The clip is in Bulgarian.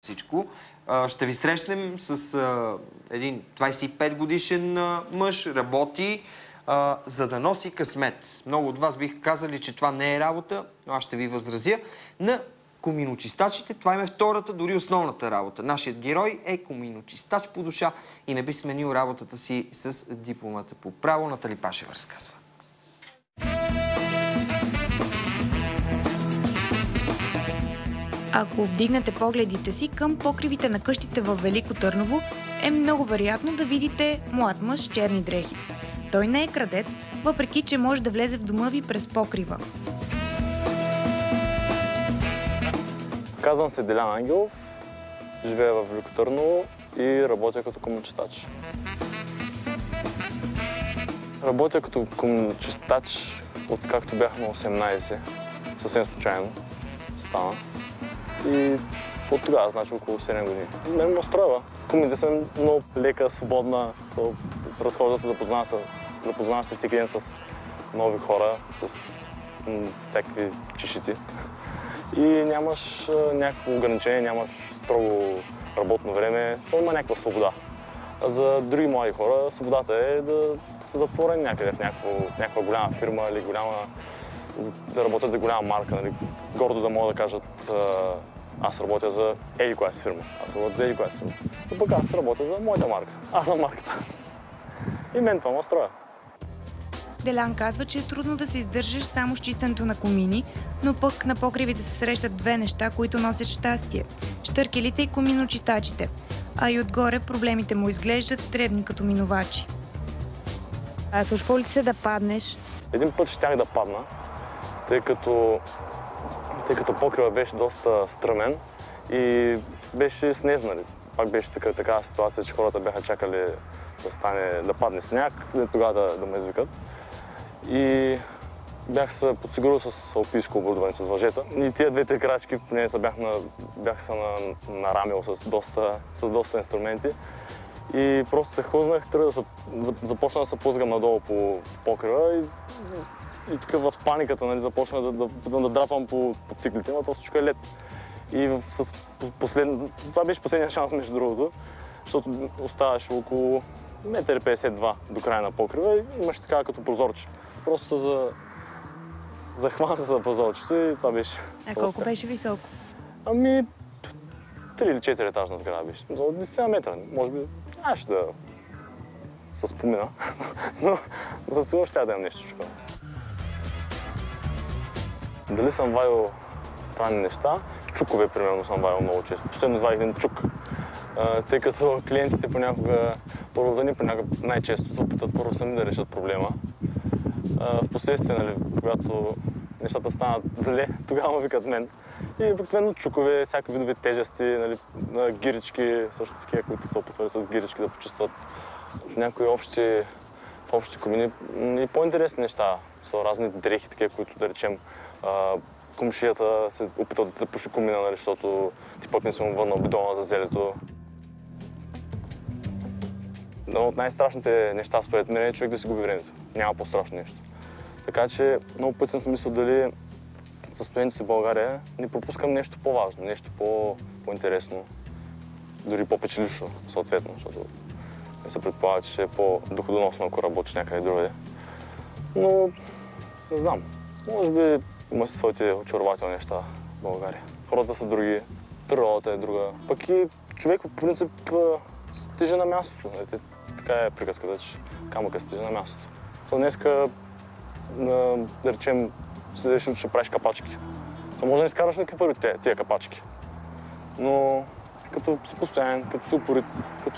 всичко. Ще ви срещнем с един 25 годишен мъж, работи, за да носи късмет. Много от вас биха казали, че това не е работа, но аз ще ви възразя. На коминочистачите това им е втората, дори основната работа. Нашият герой е коминочистач по душа и не би сменил работата си с дипломата по право. Натали Пашева разказва. Ако вдигнете погледите си към покривите на къщите във Велико Търново, е много вероятно да видите млад мъж с черни дрехи. Той не е крадец, въпреки че може да влезе в дома ви през покрива. Казвам се Делян Ангелов, живея във Велико Търново и работя като коминочистач. Работя като коминочистач откакто бях на 18, съвсем случайно стана. И от тогава, значи около 7 години. Мен ме устройва. Комините са много лека, свободна, разхожда се, запознава се всеки ден с нови хора, с всякакви чешити. И нямаш някакво ограничение, нямаш строго работно време, само има някаква свобода. А за други млади хора свободата е да са затворени някъде в някаква голяма фирма или да работят за голяма марка, нали, гордо да могат да кажат аз работя за еди коя си фирма, аз работя за еди коя си фирма. Но пък аз работя за моята марка, аз съм марката. И мен това ме устроя. Делян казва, че е трудно да се издържаш само с чистенето на комини, но пък на покривите се срещат две неща, които носят щастие – щъркелите и коминочистачите. А и отгоре проблемите му изглеждат дребни като минувачи. А случва ли се да паднеш? Един път щях да падна, тъй като покрива беше доста стръмен и беше снежнали. Пак беше такава ситуация, че хората бяха чакали да падне сняг, тогава да ме извикат. И бях се подсигурил с алпийско оборудване, с въжета. И тия две-три крачки, поне бях се нарамил с доста инструменти. И просто се хлъзнах, започна да се плъзгам надолу по покрива и така в паниката, нали, започна да драпам по циклите, но това всичко е лед. И това беше последния шанс, между другото, защото оставаше около 1,52 м до края на покрива и имаше така като прозорче. Просто захвана се за прозорчето и това беше. А колко беше високо? Ами 3 или 4 етажна сграда беше. До 10 метра, може би нямаше да се спомена, но със сигурност ще да имам нещо чукано. Дали съм вадил странни неща? Чукове, примерно, съм вадил много често. Последно извадих един чук, тъй като клиентите понякога, най-често се опитват първо сами да решат проблема. Впоследствие, нали, когато нещата станат зле, тогава ме викат мен. И обикновено чукове, всякакви видове тежести, нали, гирички, също такива, които са опитвали с гирички да почувстват в някои общи комини. И по-интересни неща са разни дрехи, такива, които да речем комшията се опитва да запуши комина, нали, защото ти пък не си му върнал бидона за зелето. Едно от най-страшните неща според мен е човек да си губи времето. Няма по-страшно нещо. Така че много пъти съм си мислил дали състоянието си в България не пропускам нещо по-важно, нещо по-интересно, дори по-печелившо, съответно, защото не се предполага, че ще е по-доходоносно, ако работиш някъде другаде. Но не знам, може би има си своите очарователни неща в България. Хората са други, природата е друга. Пък и човек по принцип стиже на мястото. Така е приказката, че камъка стиже на мястото. Днеска, да речем, си решил, че ще правиш капачки. Може да не изкараш никакви пари от тия капачки. Но като си постоянен, като си упорит, като